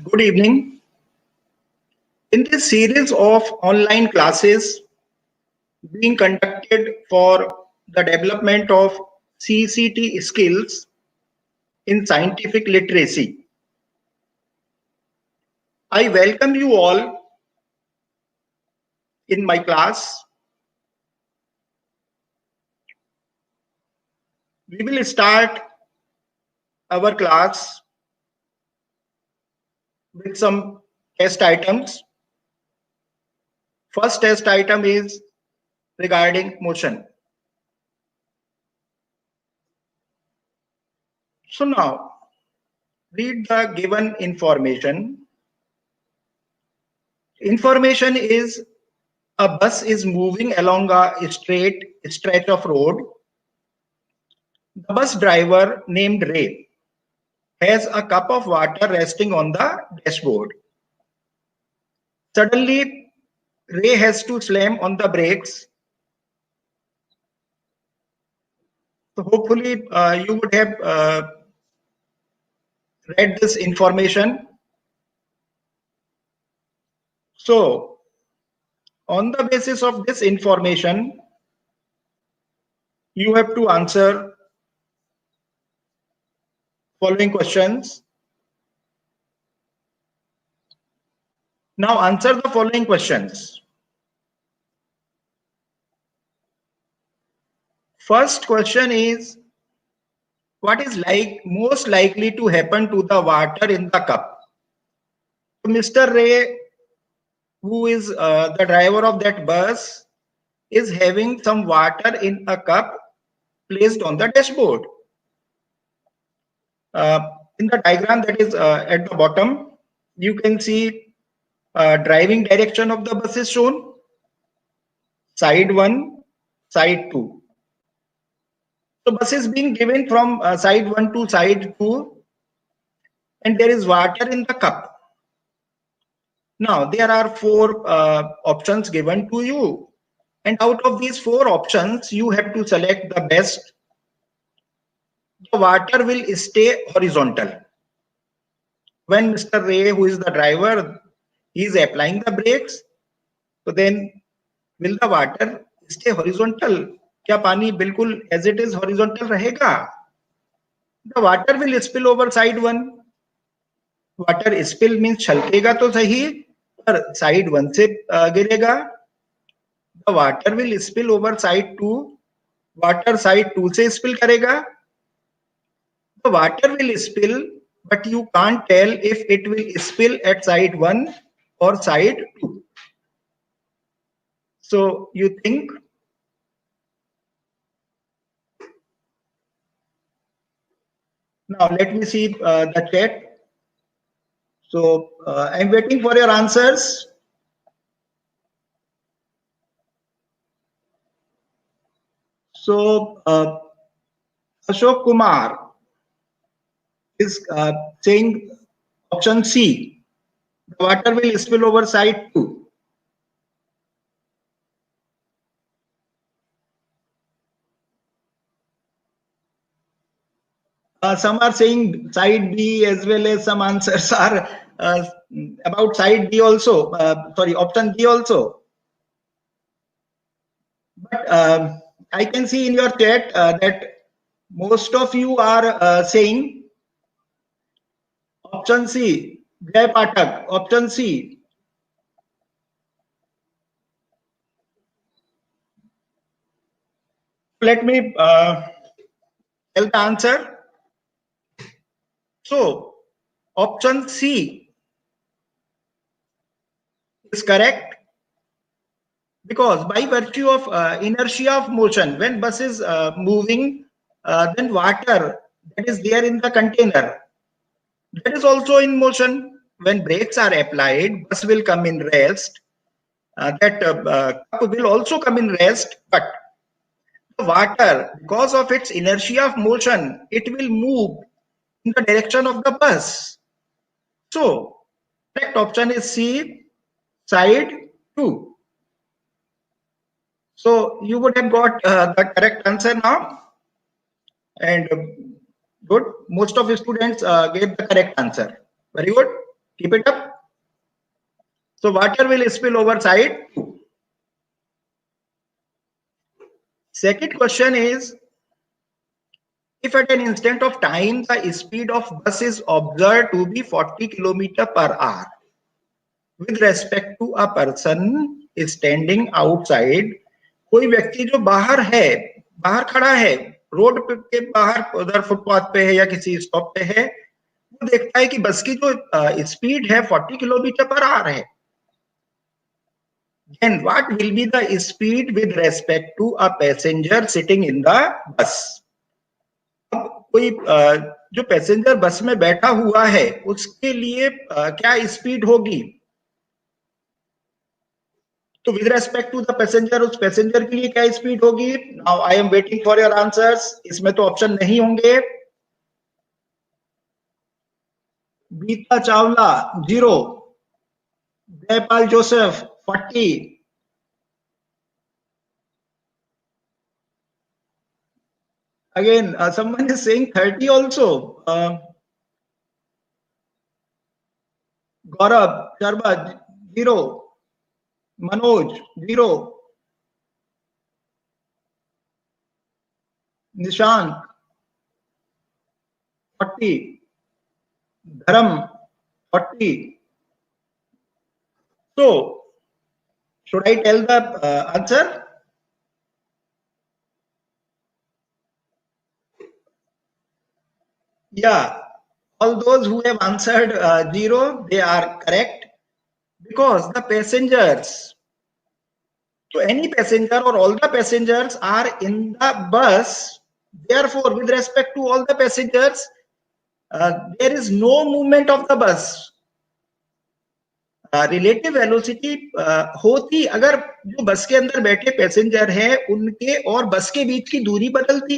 Good evening. In this series of online classes being conducted for the development of CCT skills in scientific literacy, I welcome you all in my class. We will start our class with some test items. First test item is regarding motion. So now, read the given information. Information is a bus is moving along a straight stretch of road. The bus driver named Ray has a cup of water resting on the dashboard. Suddenly, Ray has to slam on the brakes. So hopefully, you would have read this information. So, on the basis of this information, you have to answer following questions. Now, answer the following questions. First question is, what is most likely to happen to the water in the cup? So Mr. Ray, who is the driver of that bus, is having some water in a cup placed on the dashboard. In the diagram that is at the bottom, you can see driving direction of the bus is shown. Side 1, side 2. So bus is being given from side 1 to side 2, and there is water in the cup. Now, there are four options given to you. And out of these four options, you have to select the best. The water will stay horizontal. When Mr. Ray, who is the driver, is applying the brakes, so then will the water stay horizontal? क्या पानी बिल्कुल as it is horizontal रहेगा? The water will spill over side 1. Water spill means छलकेगा तो सही, पर side 1 से गिरेगा. The water will spill over side 2. Water side 2 से spill करेगा. The water will spill, but you can't tell if it will spill at side 1 or side 2. So you think? Now let me see the chat. So I'm waiting for your answers. So Ashok Kumar is saying option C. The water will spill over side 2. Some are saying side B, as well as some answers are about side B also. Sorry, option B also. But I can see in your chat that most of you are saying option C. Jay Pathak, option C. Let me tell the answer. So, option C is correct, because by virtue of inertia of motion, when bus is moving, then water that is there in the container, that is also in motion. When brakes are applied, bus will come in rest. That cup will also come in rest, but the water, because of its inertia of motion, it will move in the direction of the bus. So, correct option is C, side 2. So, you would have got the correct answer now. And good. Most of the students gave the correct answer. Very good. Keep it up. So water will spill over side 2. Second question is, if at an instant of time the speed of bus is observed to be 40 km per hour with respect to a person standing outside, कोई व्यक्ति जो बाहर है, बाहर खड़ा है, road के बाहर उधर फुटपाथ पे है या किसी स्टॉप पे है, वो देखता है कि बस की जो स्पीड है 40 किलोमीटर पर आवर है. Then what will be the speed with respect to a passenger sitting in the bus? अब कोई जो पैसेंजर बस में बैठा हुआ है उसके लिए क्या स्पीड होगी? तो with respect to the passenger, उस पैसेंजर के लिए क्या स्पीड होगी? Now I am waiting for your answers. इसमें तो ऑप्शन नहीं होंगे. Beeta Chawla 0, Jaipal Joseph 40, again someone is saying 30 also. Gaurav Sharma 0, Manoj 0, Nishant 40, Dharam 40. So should I tell the answer? Yeah, all those who have answered 0, they are correct, because the passengers, so any passenger or all the passengers are in the bus. Therefore, with respect to all the passengers, there is no movement of the bus. Relative velocity होती अगर जो बस के अंदर बैठे passenger हैं उनके और बस के बीच की दूरी बदलती.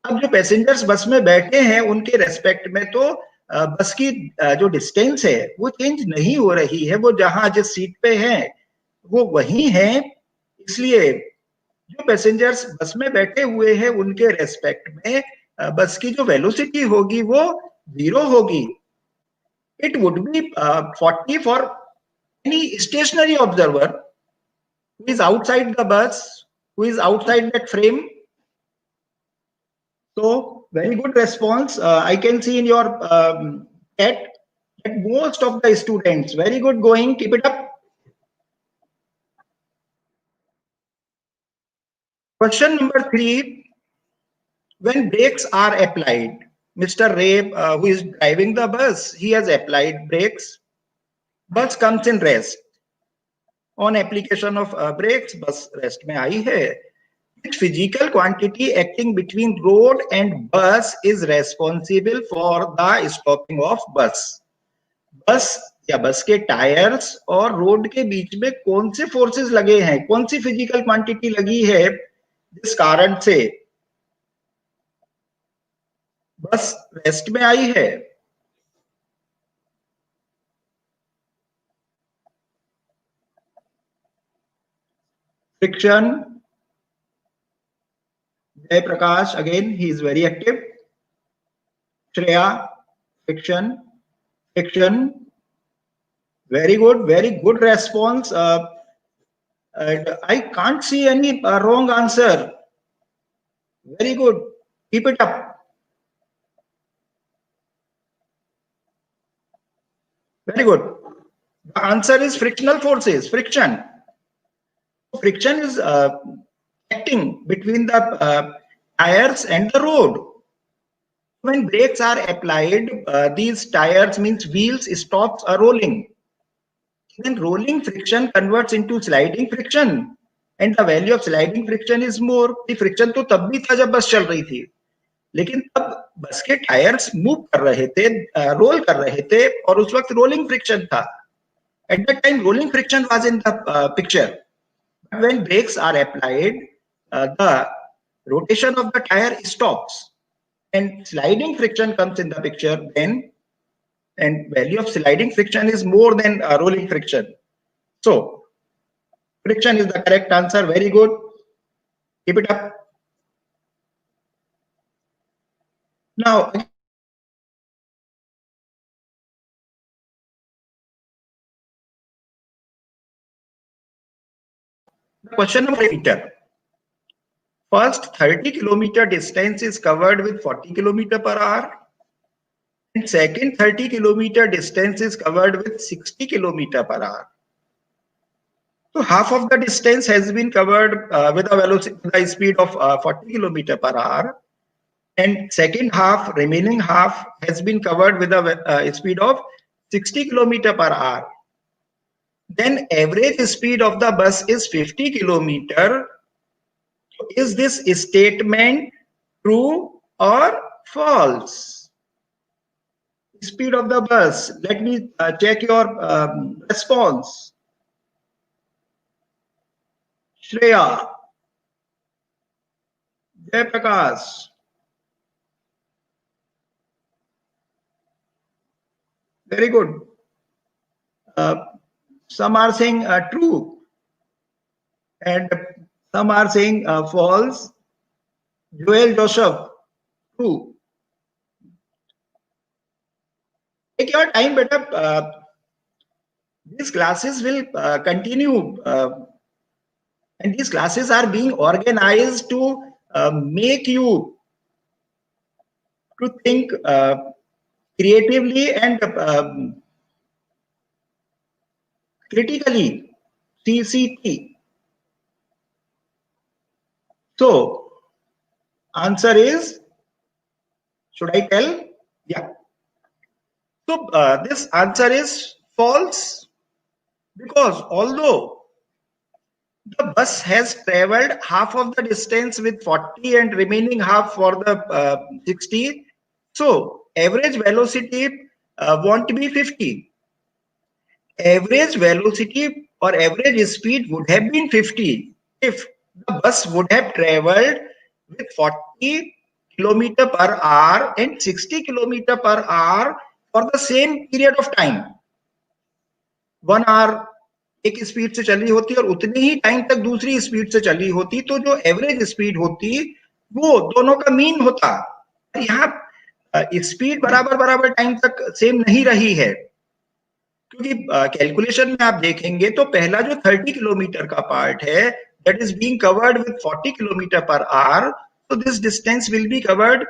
अब जो पैसेंजर्स बस में बैठे हैं उनके रेस्पेक्ट में तो बस की जो डिस्टेंस है वो चेंज नहीं हो रही है, वो जहां जिस सीट पे हैं वो वही है. इसलिए जो पैसेंजर्स बस में बैठे हुए हैं उनके रेस्पेक्ट में बस की जो वेलोसिटी होगी वो 0 होगी. It would be 40 for any stationary observer who is outside the bus, who is outside that frame. So very good response. I can see in your chat that most of the students, very good going, keep it up. Question number 3, when brakes are applied, Mr. Ray, who is driving the bus, he has applied brakes. Bus comes in rest. On application of brakes, bus rest में आई है. Which physical quantity acting between road and bus is responsible for the stopping of bus? बस या बस के tyres और road के बीच में कौन से फोर्सेस लगे हैं, कौन सी फिजिकल क्वांटिटी लगी है जिस कारण से बस रेस्ट में आई है? Friction. Jai Prakash, again he is very active. Shreya, friction, friction. Very good response. And I can't see any wrong answer. Very good. Keep it up. Very good. The answer is frictional forces, friction. Friction is acting between the tires and the road. When brakes are applied, these tires means wheels stops rolling. Then rolling friction converts into sliding friction, and the value of sliding friction is more. The friction तो तब भी था जब बस चल रही थी, लेकिन तब बस के टायर्स मूव कर रहे थे, रोल कर रहे थे, और उस वक्त रोलिंग फ्रिक्शन था. At that time, rolling friction was in the picture. But when brakes are applied, the rotation of the tire stops, and sliding friction comes in the picture. Then, and value of sliding friction is more than rolling friction. So, friction is the correct answer. Very good. Keep it up. Now, Question number 8. First 30 kilometer distance is covered with 40 kilometer per hour. And second 30 kilometer distance is covered with 60 kilometer per hour. So half of the distance has been covered with a velocity, the speed of 40 kilometer per hour. And second half, remaining half has been covered with a speed of 60 kilometer per hour. Then average speed of the bus is 50 kilometer. Is this statement true or false? Speed of the bus. Let me check your response. Shreya, Jayaprakash. Very good. Some are saying true, and some are saying false. Joel Joseph, true. Take your time, beta. These classes will continue, and these classes are being organized to make you to think creatively and critically. CCT. So, answer is, should I tell? Yeah. So, this answer is false, because although the bus has traveled half of the distance with 40 and remaining half for the 60, so average velocity won't be 50. Average velocity or average speed would have been 50 if the bus would have traveled with 40 kilometer per hour and 60 kilometer per hour for the same period of time. 1 hour एक speed से चली होती और उतनी ही time तक दूसरी speed से चली होती, तो जो एवरेज स्पीड होती वो दोनों का मीन होता। यहाँ स्पीड बराबर बराबर टाइम तक सेम नहीं रही है, क्योंकि कैलकुलेशन में आप देखेंगे तो पहला जो 30 किलोमीटर का पार्ट है, that is being covered with 40 kilometre per hour, so this distance will be covered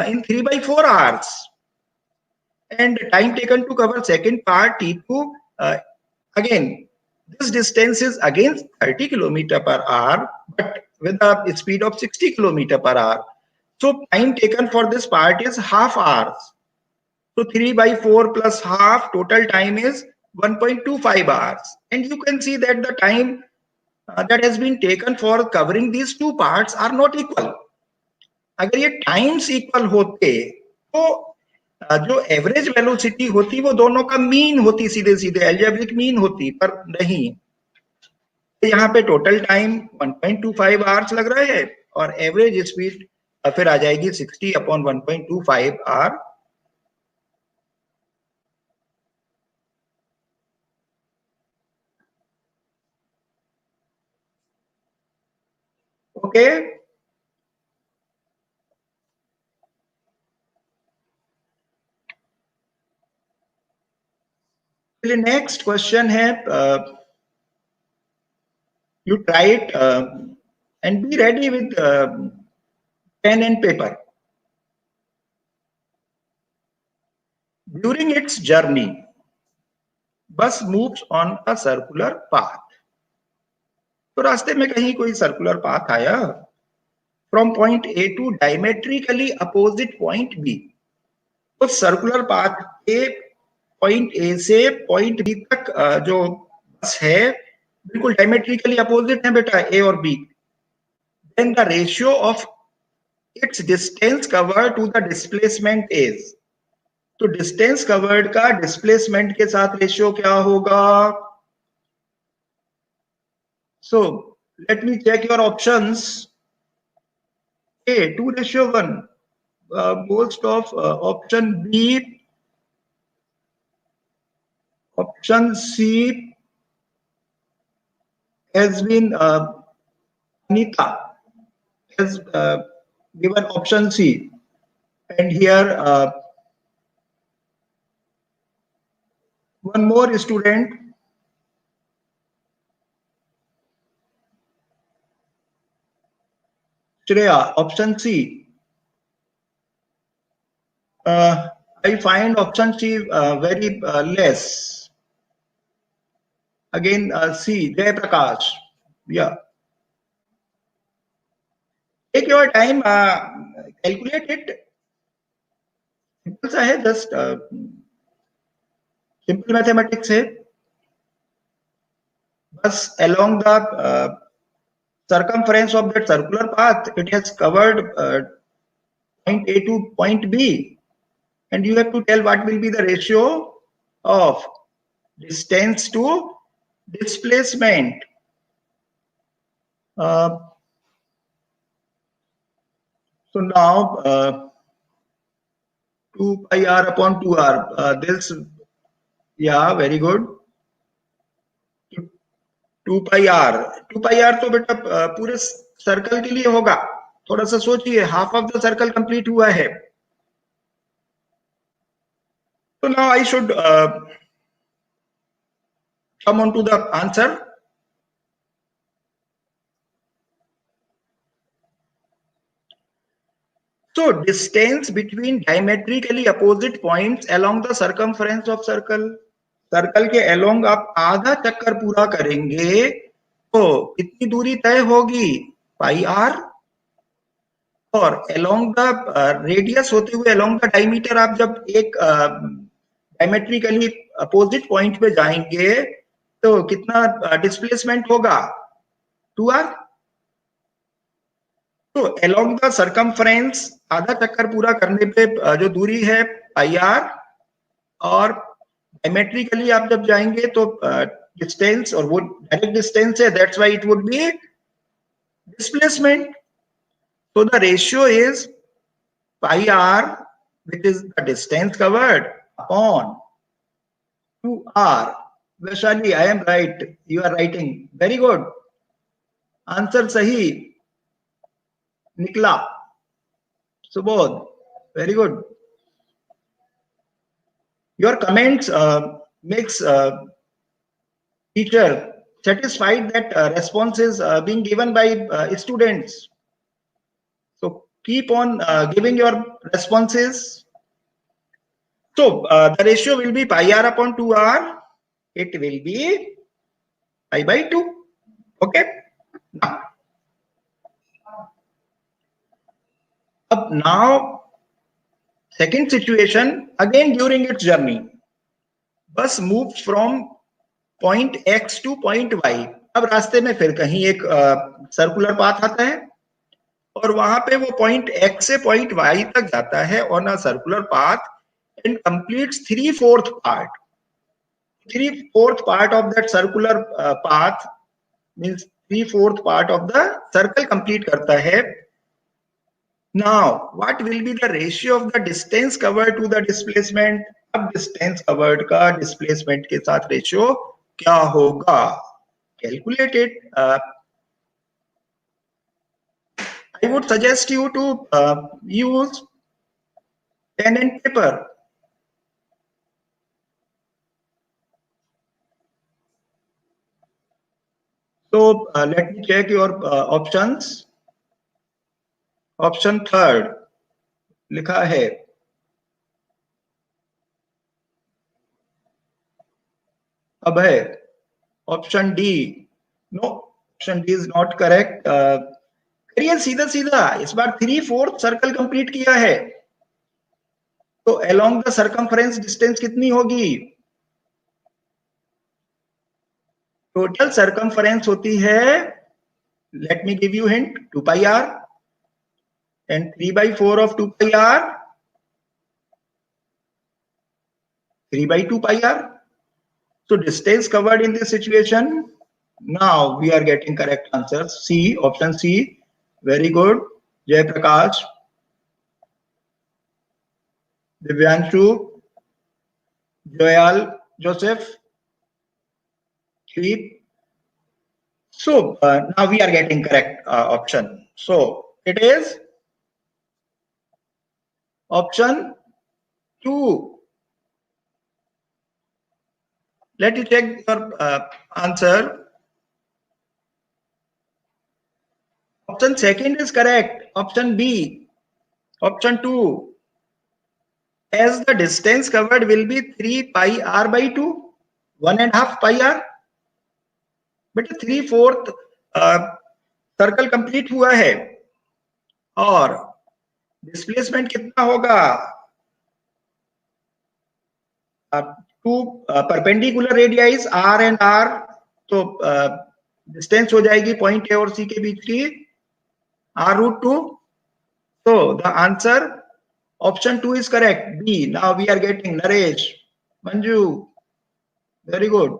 in 3/4 hours. And time taken to cover second part, T2, again, this distance is again 30 kilometer per hour, but with a speed of 60 kilometer per hour. So time taken for this part is half hours. So 3/4 plus half, total time is 1.25 hours. And you can see that the time that has been taken for covering these two parts are not equal. अगर ये times equal होते तो जो average velocity होती वो दोनों का mean होती, सीधे सीधे अलजेब्रिक मीन होती, पर नहीं। तो यहाँ पे टोटल टाइम 1.25 आवर्स लग रहा है और एवरेज स्पीड फिर आ जाएगी 60/1.25 आवर। ओके, नेक्स्ट क्वेश्चन है, you try it and be ready with pen and paper. During its journey, bus moves on a circular path. तो रास्ते में कहीं कोई सर्कुलर पाथ आया from point A to diametrically opposite point B. उस circular path के point A से point B तक जो बस है बिल्कुल डायमेट्रिकली अपोजिट है बेटा, ए और B. Then the ratio of its distance covered to the displacement is, तो डिस्टेंस कवर्ड का डिस्प्लेसमेंट के साथ रेशियो क्या होगा? So let me check your options. A 2:1, most of option B, option C has been Anita has given option C, and here one more student Shreya, option C. I find option C very less. Again, C. Jay Prakash. Yeah. Take your time. Calculate it. Simple सा है. Just simple mathematics है. बस along the circumference of that circular path, it has covered point A to point B. And you have to tell what will be the ratio of distance to displacement. So now 2 pi r upon 2r. This, yeah, very good. 2 pi r. 2 pi r तो बेटा पूरे circle के लिए होगा. थोड़ा सा सोचिए, half of the circle complete हुआ है. So now I should come on to the answer. So distance between diametrically opposite points along the circumference of circle. Circle के along आप आधा चक्कर पूरा करेंगे तो कितनी दूरी तय होगी? पाई आर. और along the रेडियस होते हुए along the डायमीटर आप जब एक डायमेट्रिकली अपोजिट पॉइंट पे जाएंगे तो कितना डिस्प्लेसमेंट होगा? 2r. तो along the circumference आधा चक्कर पूरा करने पे जो दूरी है पाई आर, और डायमेट्रिकली आप जब जाएंगे तो डिस्टेंस, और वो डायरेक्ट डिस्टेंस है, that's why it would be displacement. So the ratio is pi r, which is the distance covered, upon 2r. Vaishali, I am right. You are writing. Very good. Answer सही निकला. Subodh, very good. Your comments makes teacher satisfied that response is being given by students. So keep on giving your responses. So the ratio will be pi r upon 2r. It will be pi by 2. Okay. Now second situation, again during its journey, bus moved from point x to point y. अब रास्ते में फिर कहीं एक circular path आता है और वहां पे वो पॉइंट x से पॉइंट y तक जाता है on a circular path and completes 3/4 part. 3/4 part of that circular path means 3/4 part of the circle complete करता है. Now, what will be the ratio of the distance covered to the displacement? अब distance covered का displacement के साथ ratio क्या होगा? Calculate it. I would suggest you to use pen and paper. So let me check your options. Option third लिखा है अब है option D. No, option D is not correct. करिए सीधा सीधा, इस बार 3/4 सर्कल कंप्लीट किया है तो अलोंग द सर्कमफ्रेंस डिस्टेंस कितनी होगी? टोटल सर्कमफ्रेंस होती है, let me give you hint, 2 pi r and 3/4 of 2 pi r, 3/2 pi r. So distance covered in this situation. Now we are getting correct answers. C, option C. Very good. Jay Prakash, Divyanshu, Joyal, Joseph. Three. So now we are getting correct option. So it is option 2. Let you check your answer. Option second is correct. Option B. Option 2. As the distance covered will be 3 pi r by 2, 1.5 pi r. बेटा 3/4 circle complete हुआ है और displacement कितना होगा? Two perpendicular radii R and R, तो distance हो जाएगी point A और सी के बीच की r√2. So the answer option 2 is correct. B. Now we are getting Naresh, Manju, very good.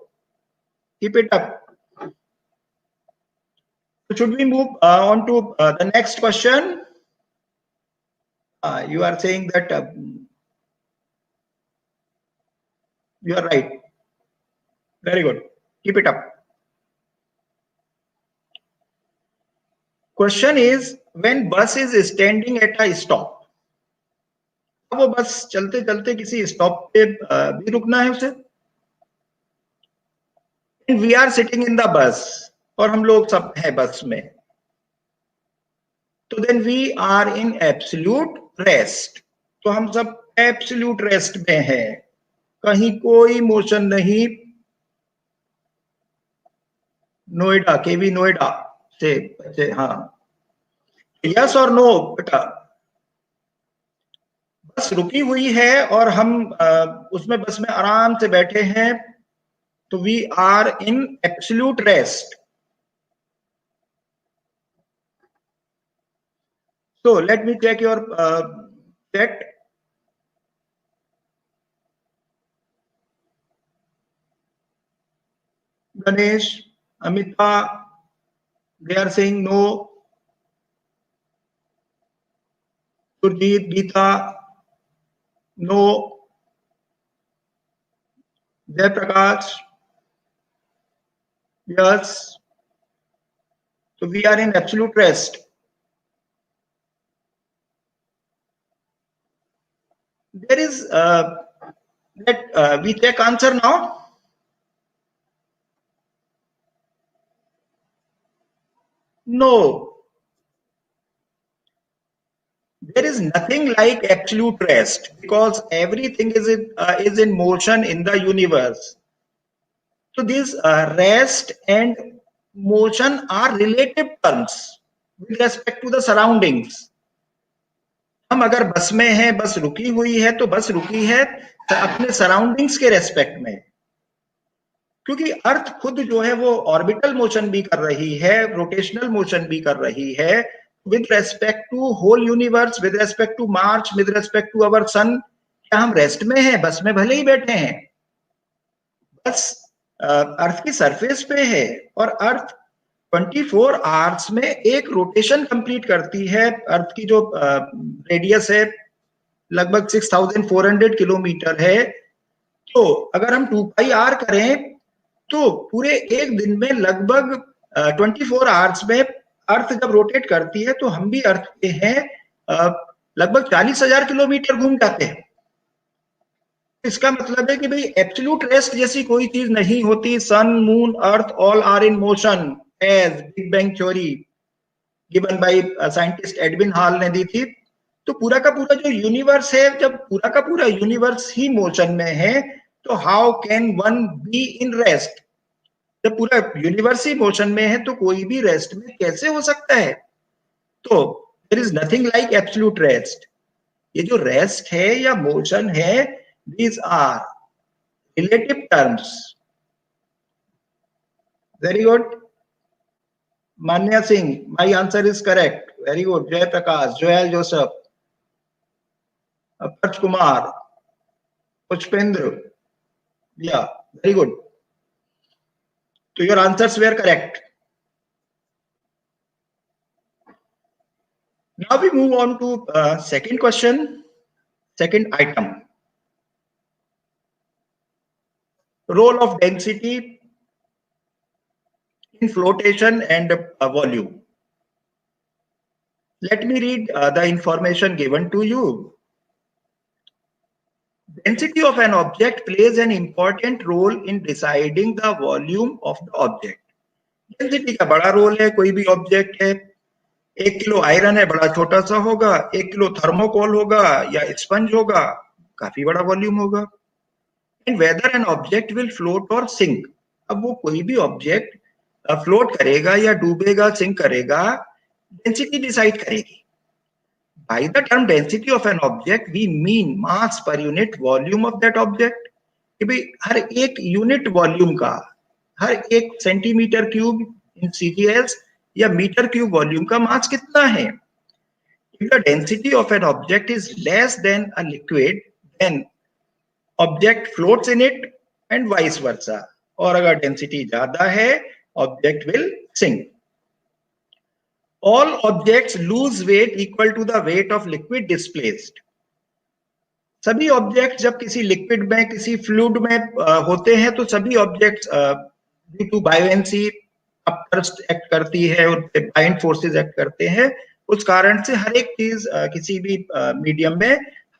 Keep it up. So should we move on to the next question? You are saying that you are right. Very good. Keep it up. Question is, when bus is standing at a stop, अब वो बस चलते चलते किसी stop पे भी रुकना है उसे. We are sitting in the bus, और हम लोग सब हैं बस में, तो then we are in absolute rest. तो हम सब absolute rest में हैं, कहीं कोई मोशन नहीं. नोएडा, केवी नोएडा से हाँ, यस और नो बेटा. बस रुकी हुई है और हम उसमें बस में आराम से बैठे हैं, तो we are in absolute rest. So let me check your chat. Ganesh, Amita, they are saying no. Surjeet, Geeta, no. Jay Prakash, yes. So we are in absolute rest. There is let we check answer now. No, there is nothing like absolute rest, because everything is in motion in the universe. So these rest and motion are relative terms with respect to the surroundings. हम अगर बस में हैं, बस रुकी हुई है, तो बस रुकी है अपने सराउंडिंग्स के रेस्पेक्ट में, क्योंकि अर्थ खुद जो है वो ऑर्बिटल मोशन भी कर रही है, रोटेशनल मोशन भी कर रही है with respect to whole universe, with respect to Mars, with respect to our sun. क्या हम रेस्ट में हैं? बस में भले ही बैठे हैं, बस अर्थ की सरफेस पे है, और अर्थ 24 आवर्स में एक रोटेशन कंप्लीट करती है. अर्थ की जो रेडियस है लगभग 6400 किलोमीटर है. तो अगर हम 2 पाई आर करें तो पूरे एक दिन में लगभग 24 आवर्स में अर्थ जब रोटेट करती है तो हम भी अर्थ पे हैं लगभग 40,000 किलोमीटर घूम जाते हैं. इसका मतलब है कि भाई एब्सोल्यूट रेस्ट जैसी कोई चीज नहीं होती. Sun, moon, earth all are in motion as big bang theory given by scientist Edwin Hubble ने दी थी. तो पूरा का पूरा जो यूनिवर्स है, जब पूरा का पूरा यूनिवर्स ही मोशन में है, तो how can one be in rest? जब पूरा यूनिवर्स ही मोशन में है तो कोई भी रेस्ट में कैसे हो सकता है? तो there is nothing like absolute rest. ये जो रेस्ट है या मोशन है, these are relative terms. Very good. Manya Singh, my answer is correct. Very good. Jay Prakash, Joel Joseph, Parth Kumar, Pushpendra. Yeah, very good. So your answers were correct. Now we move on to second question, second item. Role of density in flotation and volume. Let me read the information given to you. Density of an object plays an important role in deciding the volume of the object. Density का बड़ा role है. कोई भी object है 1 kilo iron है, बड़ा छोटा सा होगा, 1 किलो थर्मोकोल होगा या स्पंज होगा, काफी बड़ा वॉल्यूम होगा। And whether an object will float और सिंक, अब वो कोई भी ऑब्जेक्ट फ्लोट करेगा या डूबेगा, सिंक करेगा, डेंसिटी डिसाइड करेगी। By the term density of an object, we mean mass per unit volume of that object. कि भाई हर एक यूनिट वॉल्यूम का, हर एक सेंटीमीटर क्यूब इन सीजीएस या मीटर क्यूब वॉल्यूम का मास कितना है। If the density of an object is less than a liquid, then object floats in it and vice versa. और अगर डेंसिटी ज्यादा है, object will sink. All objects lose weight equal to the weight of liquid displaced. सभी object जब किसी liquid में, किसी fluid में होते हैं, तो सभी objects due to buoyancy upthrust act करती है और बाइंड फोर्सेस एक्ट करते हैं। उस कारण से हर एक चीज किसी भी मीडियम में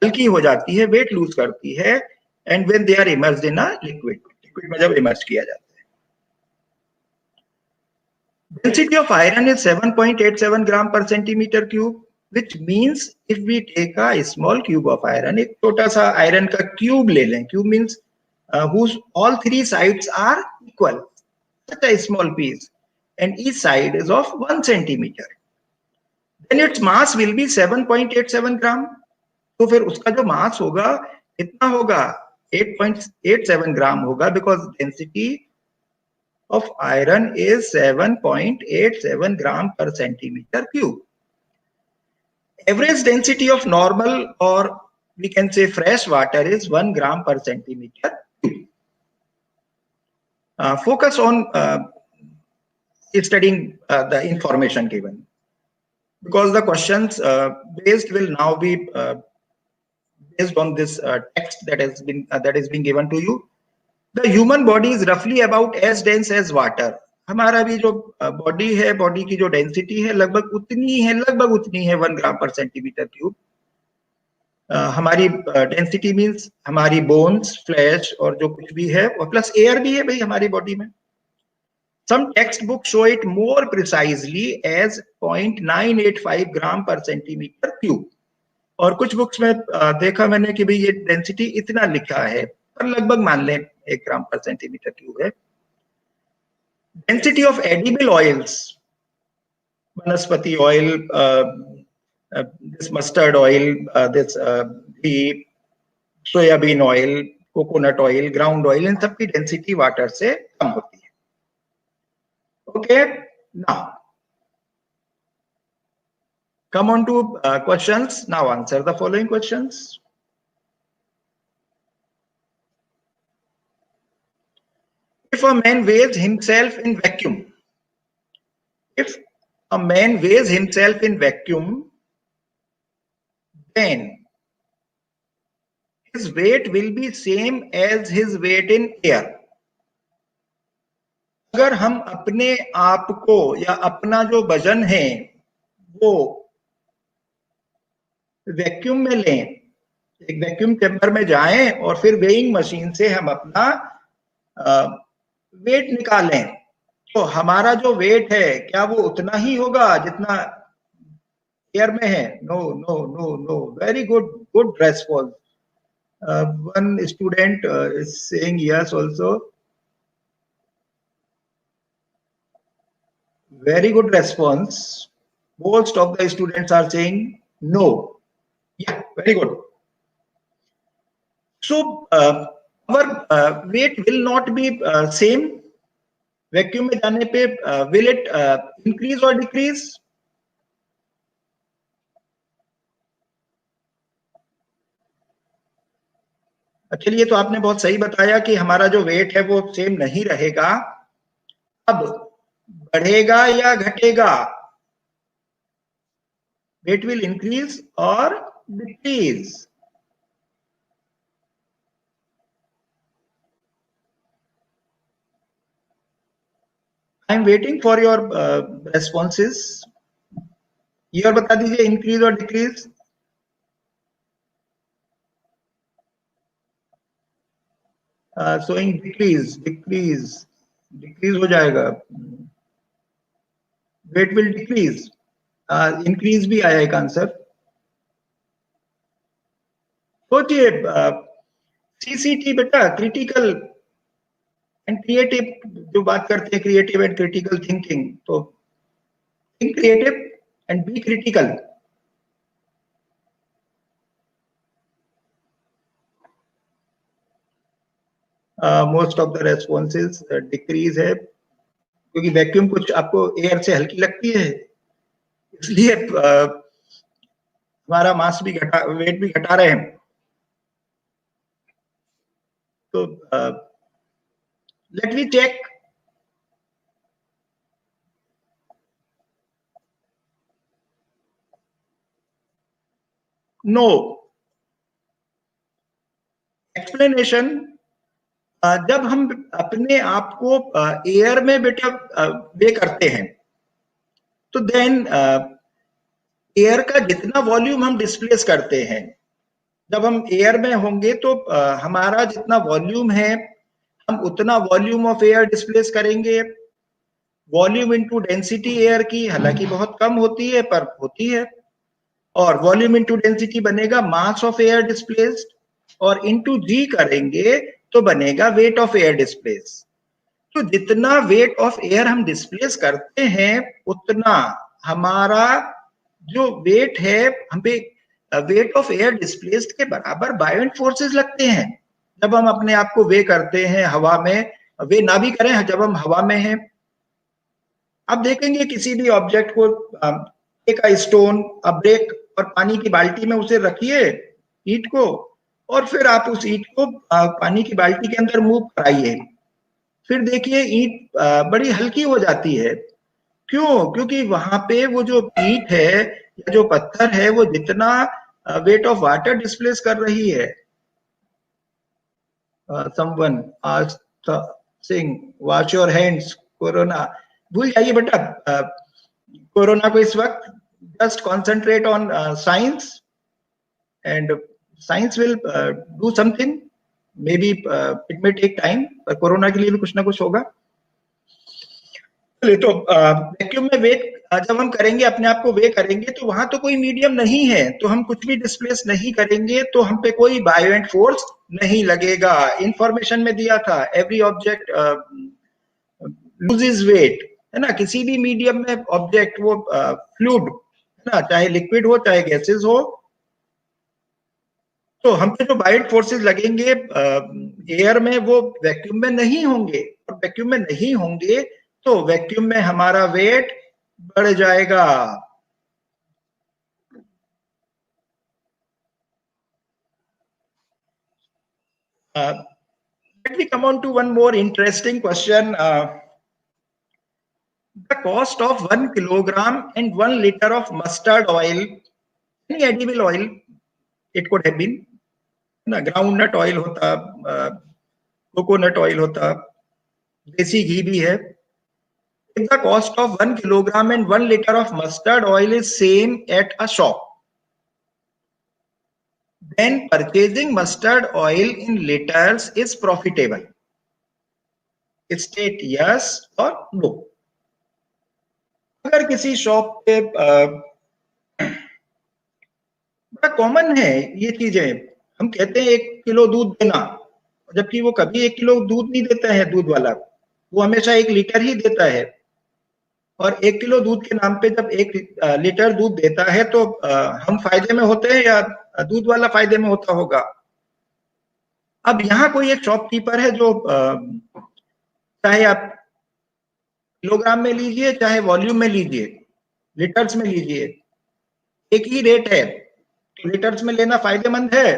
हल्की हो जाती है, वेट लूज करती है। And when they are immersed in a liquid, liquid में जब इमर्ज किया जाता है। Density of iron is 7.87 gram per centimeter cube, which means if we take a small cube of iron, एक छोटा सा आयरन का क्यूब ले लें, cube means whose all three sides are equal, such a small piece, and each side is of 1 centimeter, then its mass will be 7.87 gram. तो फिर उसका जो मास होगा कितना होगा, 8.87 ग्राम होगा, because density of iron is 7.87 gram per centimeter cube. Average density of normal, or we can say fresh water, is 1 gram per centimeter cube. Focus on studying the information given, because the questions based will now be based on this text that is being given to you. The human body is roughly about as dense as water. हमारा भी जो body है, body की जो density है लगभग उतनी है 1 ग्राम पर सेंटीमीटर क्यूब। हमारी डेंसिटी मींस हमारी बोन्स, फ्लैश और जो कुछ भी है, और प्लस एयर भी है भाई हमारी बॉडी में। Some textbooks show it more precisely as 0.985 ग्राम पर सेंटीमीटर क्यूब। और कुछ बुक्स में देखा मैंने कि भाई ये डेंसिटी इतना लिखा है, पर लगभग मान लें 1 ग्राम पर सेंटीमीटर क्यूब है। Density of edible oils, vanaspati oil, this mustard oil, this ghee, soybean oil, coconut oil, ground oil, इन सब की डेंसिटी वाटर से कम होती है। Okay, now come on to questions. Now answer the following questions. If a man weighs himself in vacuum, if a man weighs himself in vacuum, then his weight will be same as his weight in air. अगर हम अपने आप को या अपना जो वजन है वो वैक्यूम में लें, एक वैक्यूम चैम्बर में जाएं और फिर वेइंग मशीन से हम अपना वेट निकालें, तो हमारा जो वेट है क्या वो उतना ही होगा जितना एयर में है? No no no no. Very good, good response. One student is saying yes also. Very good response. Most of the students are saying no. Yeah, very good. So our weight will not be same. Vacuum में जाने पे will it increase or decrease? चलिए, तो आपने बहुत सही बताया कि हमारा जो वेट है वो सेम नहीं रहेगा। अब बढ़ेगा या घटेगा? Weight will increase or decrease? I am waiting for your responses. ये और बता दीजिए, इंक्रीज और डिक्रीज? शोइंग डिक्रीज, डिक्रीज हो जाएगा। Weight will decrease. इंक्रीज भी आया एक आंसर। सोचिए, सीसीटी बेटा क्रिटिकल एंड क्रिएटिव, जो बात करते हैं क्रिएटिव एंड क्रिटिकल थिंकिंग, तो think creative and B critical. Most of the responses decrease है, क्योंकि वैक्यूम कुछ आपको एयर से हल्की लगती है, इसलिए हमारा मास भी घटा, वेट भी घटा रहे हैं। तो let me check. No explanation. जब हम अपने आप को एयर में बेटा वे करते हैं, तो देन एयर का जितना वॉल्यूम हम डिस्प्लेस करते हैं, जब हम एयर में होंगे तो हमारा जितना वॉल्यूम है, हम उतना वॉल्यूम ऑफ एयर डिस्प्लेस करेंगे। वॉल्यूम इनटू डेंसिटी एयर की हालांकि बहुत कम होती है, पर होती है, और वॉल्यूम इनटू डेंसिटी बनेगा मास ऑफ एयर डिस्प्लेस्ड, और इनटू जी करेंगे तो बनेगा वेट ऑफ एयर डिस्प्लेस। तो जितना वेट ऑफ एयर हम डिस्प्लेस करते हैं, उतना हमारा जो वेट है, हम पे वेट ऑफ एयर डिस्प्लेस्ड के बराबर बायोंट फोर्सेस लगते हैं जब हम अपने आप को वे करते हैं हवा में। वे ना भी करें जब हम हवा में हैं। अब देखेंगे किसी भी ऑब्जेक्ट को, एक स्टोन, ब्रेक और पानी की बाल्टी में उसे रखिए, ईंट को, और फिर आप उस ईंट को पानी की बाल्टी के अंदर मूव कराइए, फिर देखिए ईंट बड़ी हल्की हो जाती है। क्यों? क्योंकि वहां पे वो जो ईंट है या जो पत्थर है, वो जितना वेट ऑफ वाटर डिस्प्लेस कर रही है। Someone asked Singh wash your hands corona. भूल जाइए बेटा कोरोना को इस वक्त। Just concentrate on science, and science will do something. Maybe it may take time, पर कोरोना के लिए भी कुछ ना कुछ होगा। तो वैक्यूम में वेट जब हम करेंगे, अपने आप को वे करेंगे, तो वहां तो कोई मीडियम नहीं है, तो हम कुछ भी डिस्प्लेस नहीं करेंगे, तो हम पे कोई बायोएंट फोर्स नहीं लगेगा। इंफॉर्मेशन में दिया था एवरी ऑब्जेक्ट लूजेस वेट, है ना। किसी भी मीडियम में ऑब्जेक्ट, वो फ्लूइड है ना, चाहे लिक्विड हो चाहे गैसेस हो, तो हम पे जो बायोएंट फोर्सेस लगेंगे एयर में, वो वैक्यूम में नहीं होंगे। और वैक्यूम में नहीं होंगे तो वैक्यूम में हमारा वेट बढ़ जाएगा। Let me come on to one more interesting question. The cost of 1 kilogram and 1 liter of mustard oil, any edible oil, it could have been, ना ग्राउंडनट ऑयल होता, कोकोनट ऑयल होता, देसी घी भी है। If the cost of 1 kilogram and 1 liter of mustard oil is same at a shop, then purchasing mustard oil in liters is profitable. State yes or no. अगर किसी shop पे बड़ा common है ये चीजें, हम कहते हैं 1 किलो दूध देना, जबकि वो कभी 1 किलो दूध नहीं देता है दूध वाला, वो हमेशा 1 लीटर ही देता है। और 1 किलो दूध के नाम पे जब 1 लीटर दूध देता है, तो हम फायदे में होते हैं या दूध वाला फायदे में होता होगा। अब यहाँ कोई एक शॉपकीपर है जो चाहे आप किलोग्राम में लीजिए चाहे वॉल्यूम में लीजिए, लीटर्स में लीजिए, एक ही रेट है, तो लीटर्स में लेना फायदेमंद है।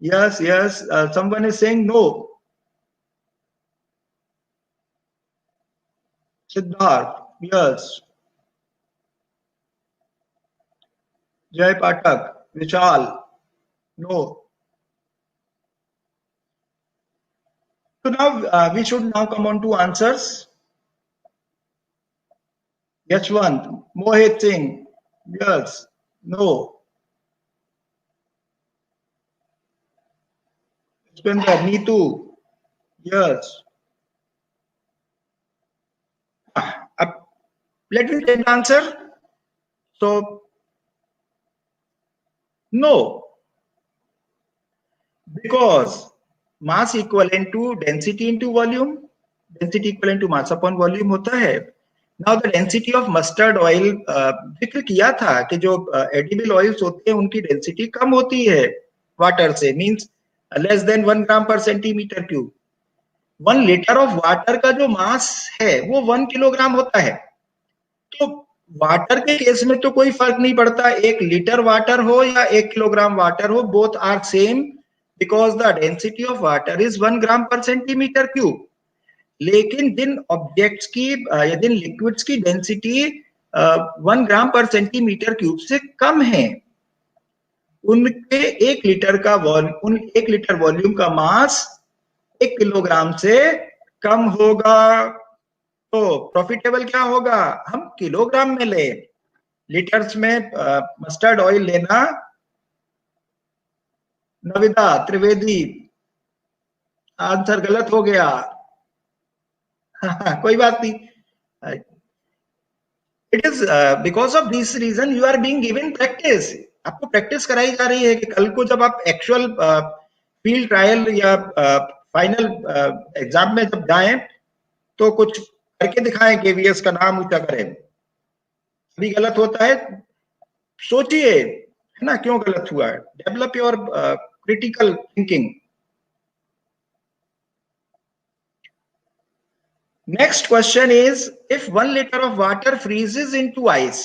Yes yes, someone is saying no. Siddharth yes. Jay Pathak, Vishal no. So now we should now come on to answers. Yashwant, Mohit Singh, yes, no. Spender, Neetu, yes. Let me take the answer. So no, because mass equivalent to density into volume, density equivalent to mass upon volume होता है. Now the density of mustard oil जिक्र किया था कि जो edible oils होते हैं उनकी density कम होती है water से, means less than 1 gram per centimeter cube. 1 liter of water का जो mass है वो 1 किलोग्राम होता है. तो वाटर के केस में तो कोई फर्क नहीं पड़ता, 1 लीटर वाटर हो या 1 किलोग्राम वाटर हो, both are same because the density of water is 1 gram पर सेंटीमीटर क्यूब. लेकिन जिन ऑब्जेक्ट्स की या जिन लिक्विड्स की डेंसिटी 1 ग्राम पर सेंटीमीटर क्यूब से कम है, उनके 1 लीटर का उन 1 लीटर वॉल्यूम का मास 1 किलोग्राम से कम होगा. तो प्रॉफिटेबल क्या होगा, हम किलोग्राम में ले, लीटर्स में मस्टर्ड ऑयल लेना. नविदा त्रिवेदी, आंसर गलत हो गया. कोई बात नहीं. It is because of this reason you are being given practice. आपको प्रैक्टिस कराई जा रही है कि कल को जब आप एक्चुअल फील्ड ट्रायल या फाइनल एग्जाम में जब जाएं तो कुछ करके दिखाएं, केवीएस का नाम ऊंचा करें. अभी गलत होता है, सोचिए है ना क्यों गलत हुआ है. Develop your critical thinking. Next question is, if 1 litre of water freezes into ice.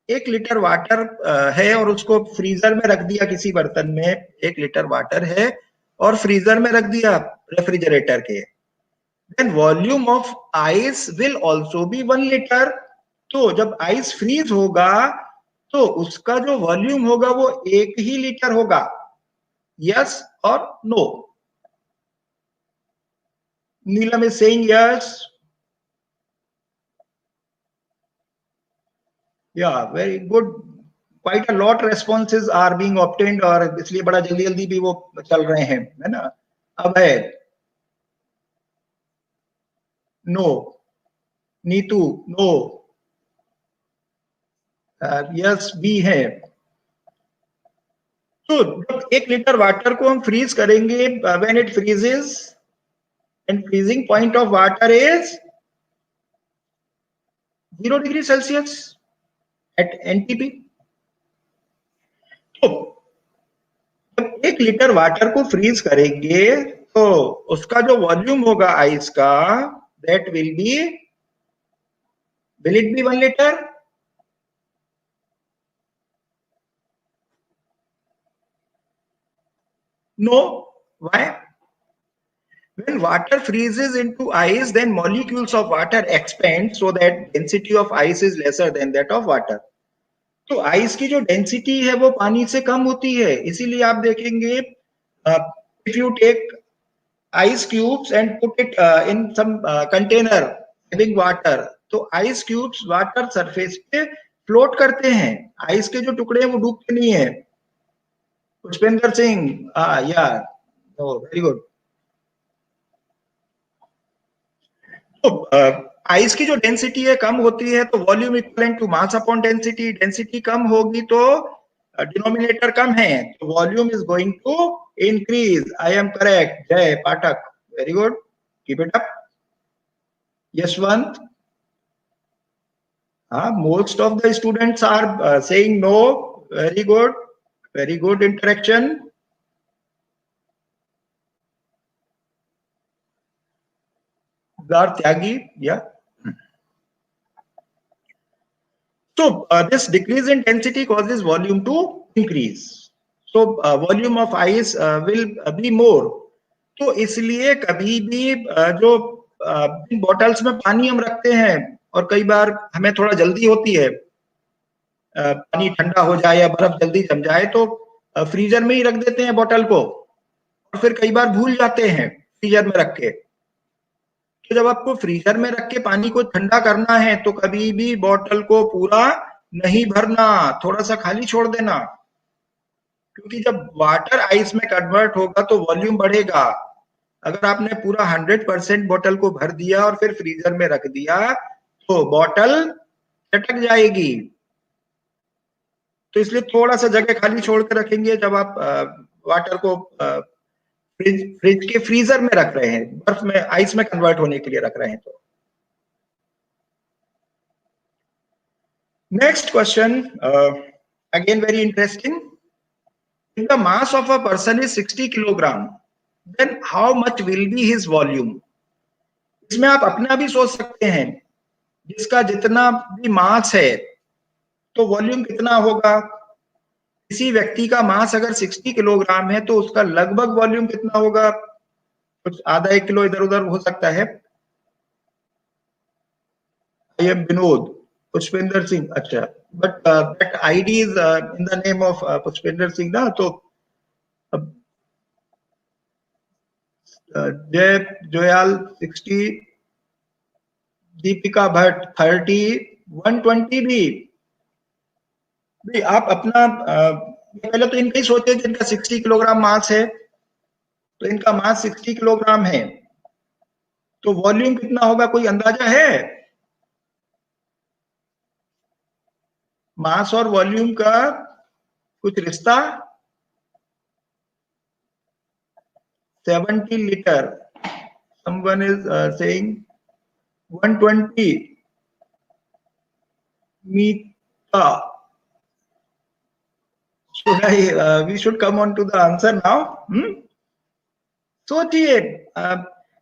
1 litre water है और उसको फ्रीजर में रख दिया किसी बर्तन में. 1 लीटर वाटर है और फ्रीजर में रख दिया रेफ्रिजरेटर के. then volume of ice will also be 1 liter. तो जब आइस फ्रीज होगा तो उसका जो वॉल्यूम होगा वो 1 ही लीटर होगा. यस और no? Neelam is saying yes. Yeah very good. Quite a lot responses are being obtained और इसलिए बड़ा जल्दी जल्दी भी वो चल रहे हैं, है ना. अब है no. Neetu no. Yes B है. तो जब 1 लीटर वाटर को हम फ्रीज करेंगे, when it freezes and freezing point of water is 0 degree Celsius at NTP. तो जब 1 लीटर वाटर को फ्रीज करेंगे तो उसका जो वॉल्यूम होगा आइस का, that will it be 1 litre? No. Why? When water freezes into ice, then molecules of water expand so that density of ice is lesser than that of water. तो ice की जो density है वो पानी से कम होती है. इसीलिए आप देखेंगे if you take ice cubes and put it in some container having water, तो ice cubes water surface पे float करते हैं. आइस के जो टुकड़े हैं वो डूबते नहीं है. पुष्पेंद्र सिंह, या वेरी गुड. तो आइस की जो डेंसिटी है कम होती है तो volume equivalent to mass upon density. Density कम होगी तो डिनोमिनेटर कम है तो volume is going to increase. I am correct. Jai Pathak, very good, keep it up. Yashwant, most of the students are saying no. Very good interaction. Tyagi, yeah. So this decrease in density causes volume to increase. So volume of ice will be more. तो इसलिए कभी भी जो bottles में पानी हम रखते हैं और कई बार हमें थोड़ा जल्दी होती है, पानी ठंडा हो जाए या बर्फ जल्दी जम जाए तो फ्रीजर में ही रख देते हैं बॉटल को और फिर कई बार भूल जाते हैं फ्रीजर में रख के. तो जब आपको फ्रीजर में रख के पानी को ठंडा करना है तो कभी भी बॉटल को पूरा नहीं भरना, थोड़ा सा खाली छोड़ देना. क्योंकि जब वाटर आइस में कन्वर्ट होगा तो वॉल्यूम बढ़ेगा. अगर आपने पूरा 100% बॉटल को भर दिया और फिर फ्रीजर में रख दिया तो बॉटल चटक जाएगी. तो इसलिए थोड़ा सा जगह खाली छोड़ कर रखेंगे जब आप वाटर को फ्रिज के फ्रीजर में रख रहे हैं, बर्फ में, आइस में कन्वर्ट होने के लिए रख रहे हैं। तो next question, again very interesting. If the mass of a person is 60 kilogram, then how much will be his volume? इसमें आप अपना भी सोच सकते हैं, जिसका जितना भी मास है तो वॉल्यूम कितना होगा। किसी व्यक्ति का मास अगर 60 किलोग्राम है तो उसका लगभग वॉल्यूम कितना होगा, कुछ आधा 1 किलो इधर उधर हो सकता है। आई एम विनोद, पुष्पेंद्र सिंह, अच्छा, but that ID is in the name of Pushpendra Singh ना। तो जय जोयाल 60, दीपिका भट्ट 30, 120 भी आप अपना पहले तो इनका ही सोचे जिनका 60 किलोग्राम मास है, तो इनका मास 60 किलोग्राम है, तो वॉल्यूम कितना होगा, कोई अंदाजा है? मास और वॉल्यूम का कुछ रिश्ता? 70 litre, someone is saying 120 meter. Should I we should come on to the answer now? सोचिए,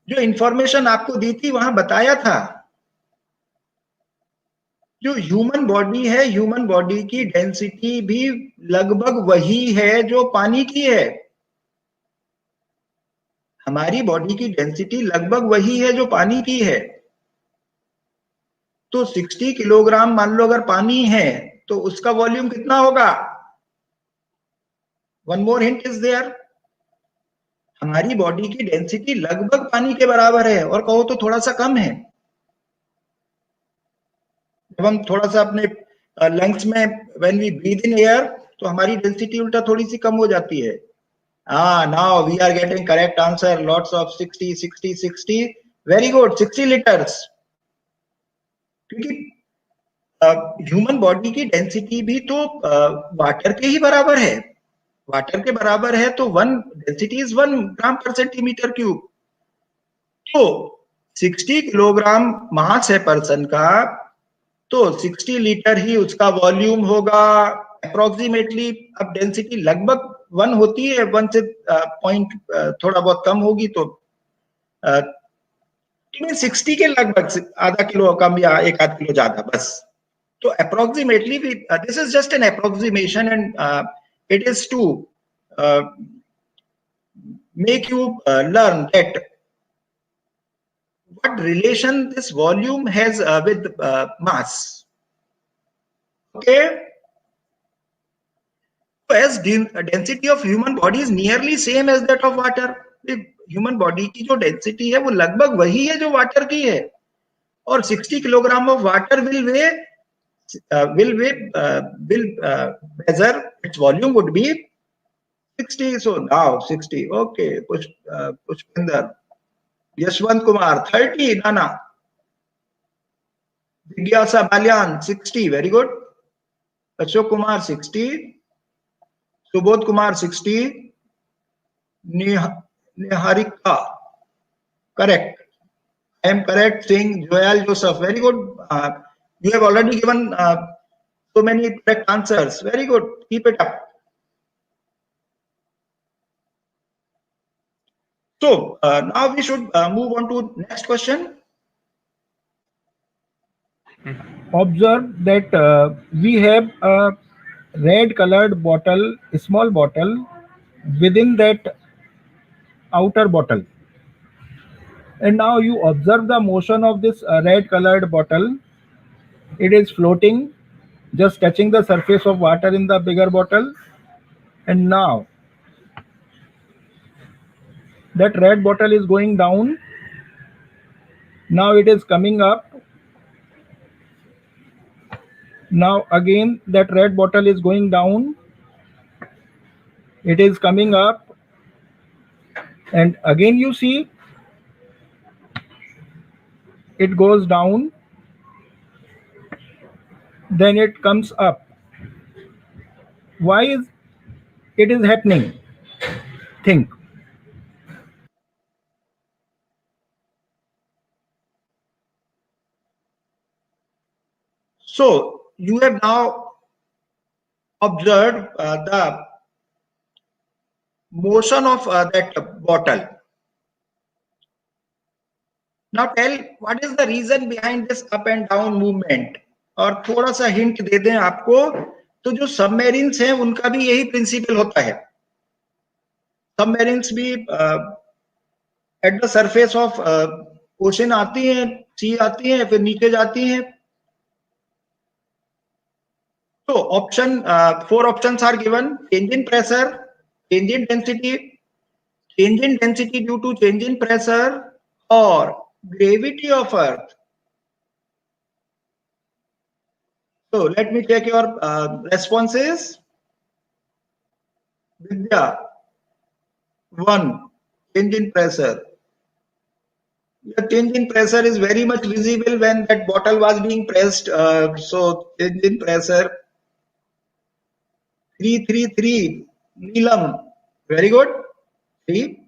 जो इंफॉर्मेशन आपको दी थी वहां बताया था, जो ह्यूमन बॉडी है, ह्यूमन बॉडी की डेंसिटी भी लगभग वही है जो पानी की है। हमारी बॉडी की डेंसिटी लगभग वही है जो पानी की है। तो 60 किलोग्राम मान लो अगर पानी है तो उसका वॉल्यूम कितना होगा? One more hint is there, हमारी बॉडी की डेंसिटी लगभग पानी के बराबर है, और कहो तो थोड़ा सा कम है। जब हम थोड़ा सा अपने लंग्स में when we breathe in air तो हमारी डेंसिटी उल्टा थोड़ी सी कम हो जाती है। Now we are getting correct answer, lots of 60 60 60, very good, 60 litres. क्योंकि ह्यूमन बॉडी की डेंसिटी भी तो वाटर के ही बराबर है। वाटर के बराबर है तो वन डेंसिटी इज 1 ग्राम पर सेंटीमीटर क्यूब। तो 60 किलोग्राम मास है पर्सन का, तो 60 लीटर ही उसका वॉल्यूम होगा अप्रोक्सीमेटली। अब डेंसिटी लगभग 1 होती है, 1 से पॉइंट थोड़ा बहुत कम होगी, तो 60 के लगभग आधा किलो कम या 1 आध किलो ज्यादा, बस। तो approximately this is just an approximation, and it is to make you learn that what relation this volume has with mass. Okay, so as density of human body is nearly same as that of water, human body की जो density है वो लगभग वही है जो water की है, और 60 kilogram of water will measure its volume would be 60. So now 60. Okay, Pushpinder. Yashwant Kumar 30. Nana. Jigyasa Balyan 60. Very good. Ashok Kumar 60. Subodh Kumar 60. Niharika. Correct. I am correct saying Joel Joseph. Very good. You have already given so many correct answers. Very good. Keep it up. So now we should move on to next question. Observe that we have a red colored bottle, a small bottle, within that outer bottle. And now you observe the motion of this red colored bottle. It is floating, just touching the surface of water in the bigger bottle. And now that red bottle is going down. Now it is coming up. Now again that red bottle is going down. It is coming up. And again you see it goes down. Then it comes up. Why is it is happening? Think. So you have now observed the motion of that bottle. Now tell what is the reason behind this up and down movement. और थोड़ा सा hint दे दें आपको, तो जो सबमेरिन्स हैं उनका भी यही प्रिंसिपल होता है. सबमेरिन्स भी at the surface of ocean आती हैं, सी आती हैं, फिर नीचे जाती हैं. So option 4 options are given: change in pressure, change in density due to change in pressure, or gravity of Earth. So let me check your responses. Vidya, 1, change in pressure. The change in pressure is very much visible when that bottle was being pressed. So change in pressure. 333, Neelam, very good. 3.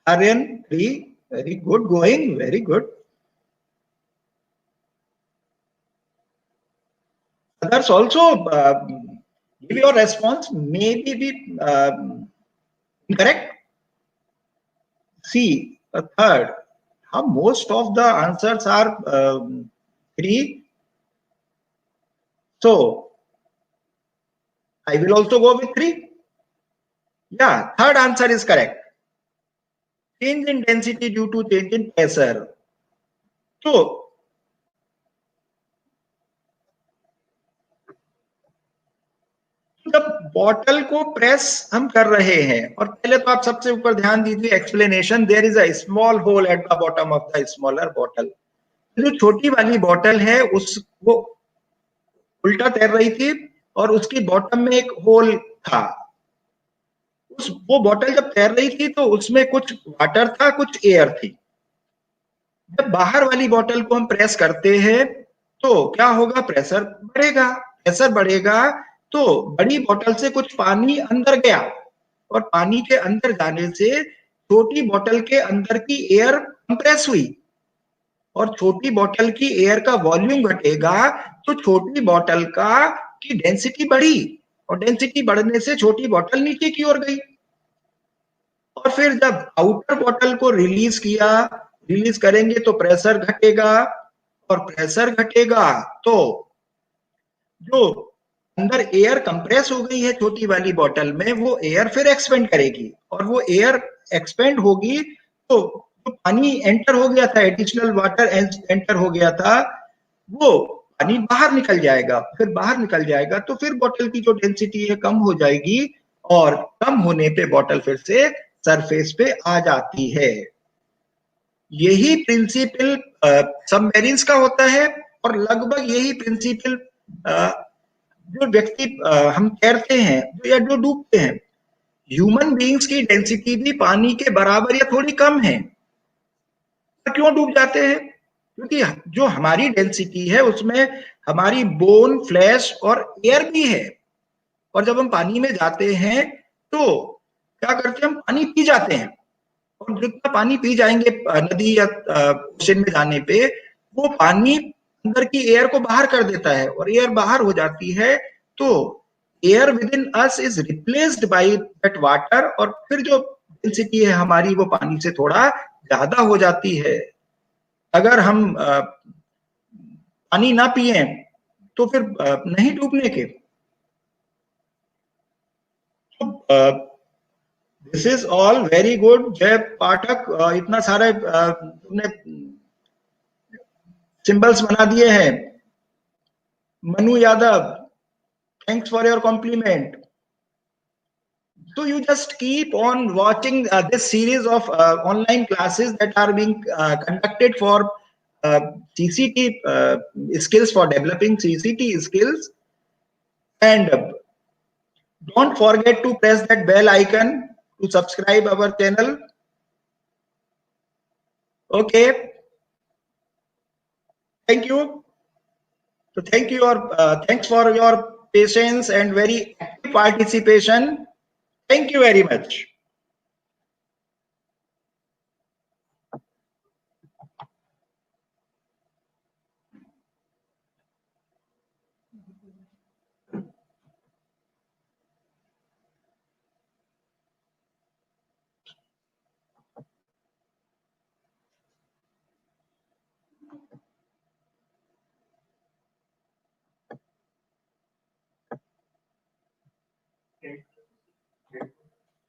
Aryan, 3, very good, going, very good. Others also give your response, maybe be incorrect. C, a third. How most of the answers are 3. So I will also go with 3. Yeah, third answer is correct. Change in density due to change in pressure. So जब bottle को press हम कर रहे हैं, और पहले तो आप सबसे ऊपर ध्यान दीजिए explanation, there is a small hole at the bottom of the smaller bottle. जो छोटी वाली बॉटल है उस वो उल्टा तैर रही थी और उसकी बॉटम में एक होल था. वो बॉटल जब तैर रही थी तो उसमें कुछ वाटर था, कुछ एयर थी. जब बाहर वाली बॉटल को हम प्रेस करते हैं तो क्या होगा, प्रेशर बढ़ेगा. प्रेशर बढ़ेगा तो बड़ी बॉटल से कुछ पानी अंदर गया, और पानी के अंदर जाने से छोटी बॉटल के अंदर की एयर कंप्रेस हुई, और छोटी बॉटल की एयर का वॉल्यूम घटेगा तो छोटी बॉटल का की डेंसिटी बढ़ी, और डेंसिटी बढ़ने से छोटी बॉटल नीचे की ओर गई. और फिर जब आउटर बॉटल को रिलीज करेंगे तो प्रेशर घटेगा, और प्रेशर घटेगा तो जो अंदर एयर कंप्रेस हो गई है छोटी वाली बॉटल में, वो एयर फिर एक्सपेंड करेगी, और वो एयर एक्सपेंड होगी तो जो पानी एंटर हो गया था, एडिशनल वाटर एंटर हो गया था, वो पानी बाहर निकल जाएगा. फिर बाहर निकल जाएगा तो फिर बॉटल की जो डेंसिटी है कम हो जाएगी, और कम होने पे बॉटल फिर से सरफेस पे आ जाती है. यही प्रिंसिपल सबमेरिन्स का होता है, और लगभग यही प्रिंसिपल जो व्यक्ति हम तैरते हैं या जो डूबते हैं, ह्यूमन बीइंग्स की डेंसिटी भी पानी के बराबर या थोड़ी कम है. तो क्यों डूब जाते हैं? क्योंकि जो हमारी डेंसिटी है उसमें हमारी बोन, फ्लैश और एयर भी है, और जब हम पानी में जाते हैं तो क्या करते हैं, हम पानी पी जाते हैं, और जितना पानी पी जाएंगे नदी या ओशन में जाने पे, वो पानी अंदर की एयर को बाहर कर देता है, और एयर बाहर हो जाती है तो air with in us is replaced by that water, और फिर जो डेंसिटी है हमारी वो पानी से थोड़ा ज्यादा हो जाती है. अगर हम पानी ना पिए तो फिर नहीं डूबने के. This is all very good. जय पाठक, इतना सारे तुमने सिंबल्स बना दिए हैं. Manu Yadav, thanks for your compliment. So you just keep on watching this series of online classes that are being conducted for CCT skills, for developing CCT skills, and don't forget to press that bell icon to subscribe our channel. Okay, thank you. So thanks for your patience and very active participation. Thank you very much.